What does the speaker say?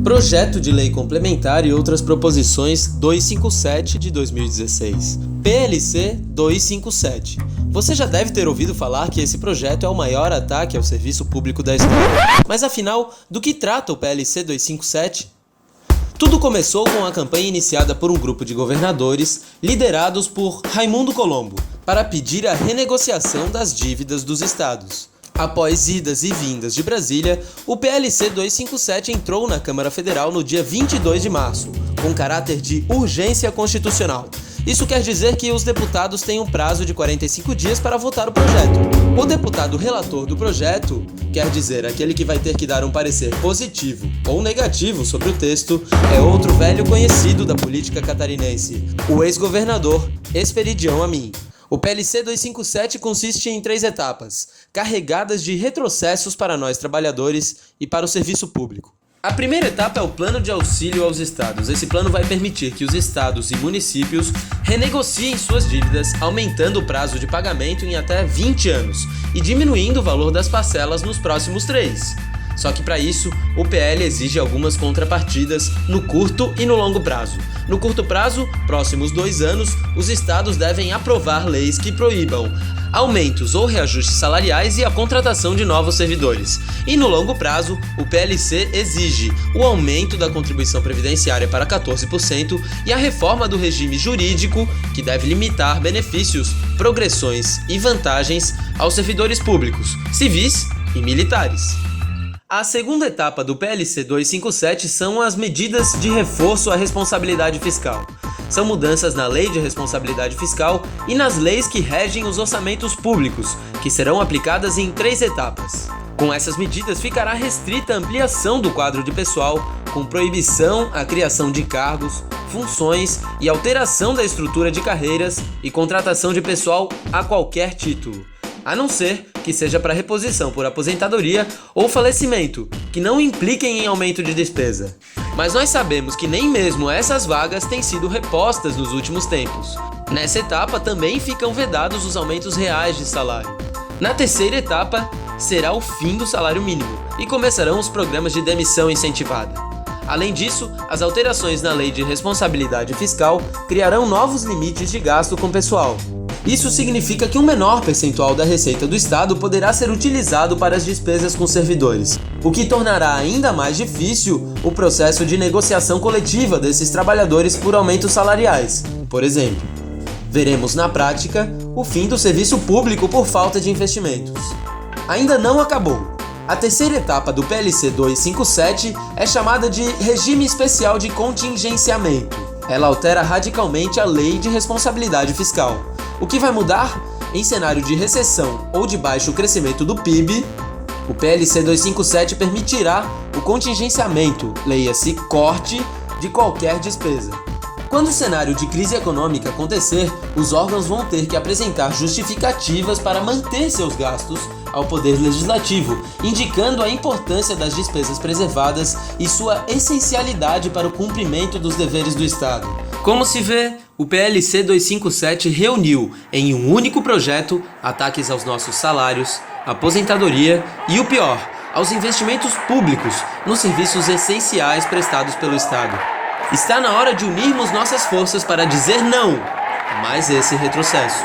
Projeto de Lei Complementar e outras proposições 257 de 2016. PLC 257. Você já deve ter ouvido falar que esse projeto é o maior ataque ao serviço público da história. Mas afinal, do que trata o PLC 257? Tudo começou com a campanha iniciada por um grupo de governadores liderados por Raimundo Colombo para pedir a renegociação das dívidas dos estados. Após idas e vindas de Brasília, o PLC 257 entrou na Câmara Federal no dia 22 de março, com caráter de urgência constitucional. Isso quer dizer que os deputados têm um prazo de 45 dias para votar o projeto. O deputado relator do projeto, quer dizer aquele que vai ter que dar um parecer positivo ou negativo sobre o texto, é outro velho conhecido da política catarinense, o ex-governador Esperidião Amin. O PLC 257 consiste em 3 etapas, carregadas de retrocessos para nós trabalhadores e para o serviço público. A primeira etapa é o plano de auxílio aos estados. Esse plano vai permitir que os estados e municípios renegociem suas dívidas, aumentando o prazo de pagamento em até 20 anos e diminuindo o valor das parcelas nos próximos 3. Só que para isso, o PL exige algumas contrapartidas no curto e no longo prazo. No curto prazo, próximos 2 anos, os estados devem aprovar leis que proíbam aumentos ou reajustes salariais e a contratação de novos servidores. E no longo prazo, o PLC exige o aumento da contribuição previdenciária para 14% e a reforma do regime jurídico, que deve limitar benefícios, progressões e vantagens aos servidores públicos, civis e militares. A segunda etapa do PLC 257 são as medidas de reforço à responsabilidade fiscal. São mudanças na Lei de Responsabilidade Fiscal e nas leis que regem os orçamentos públicos, que serão aplicadas em 3 etapas. Com essas medidas, ficará restrita a ampliação do quadro de pessoal, com proibição à criação de cargos, funções e alteração da estrutura de carreiras e contratação de pessoal a qualquer título, a não ser que seja para reposição por aposentadoria ou falecimento, que não impliquem em aumento de despesa. Mas nós sabemos que nem mesmo essas vagas têm sido repostas nos últimos tempos. Nessa etapa também ficam vedados os aumentos reais de salário. Na terceira etapa, será o fim do salário mínimo e começarão os programas de demissão incentivada. Além disso, as alterações na Lei de Responsabilidade Fiscal criarão novos limites de gasto com pessoal. Isso significa que um menor percentual da receita do Estado poderá ser utilizado para as despesas com servidores, o que tornará ainda mais difícil o processo de negociação coletiva desses trabalhadores por aumentos salariais, por exemplo. Veremos na prática o fim do serviço público por falta de investimentos. Ainda não acabou. A terceira etapa do PLC 257 é chamada de Regime Especial de Contingenciamento. Ela altera radicalmente a Lei de Responsabilidade Fiscal. O que vai mudar? Em cenário de recessão ou de baixo crescimento do PIB, o PLC 257 permitirá o contingenciamento, leia-se corte, de qualquer despesa. Quando o cenário de crise econômica acontecer, os órgãos vão ter que apresentar justificativas para manter seus gastos ao Poder Legislativo, indicando a importância das despesas preservadas e sua essencialidade para o cumprimento dos deveres do Estado. Como se vê, o PLC 257 reuniu em um único projeto ataques aos nossos salários, aposentadoria e, o pior, aos investimentos públicos nos serviços essenciais prestados pelo Estado. Está na hora de unirmos nossas forças para dizer não a mais esse retrocesso.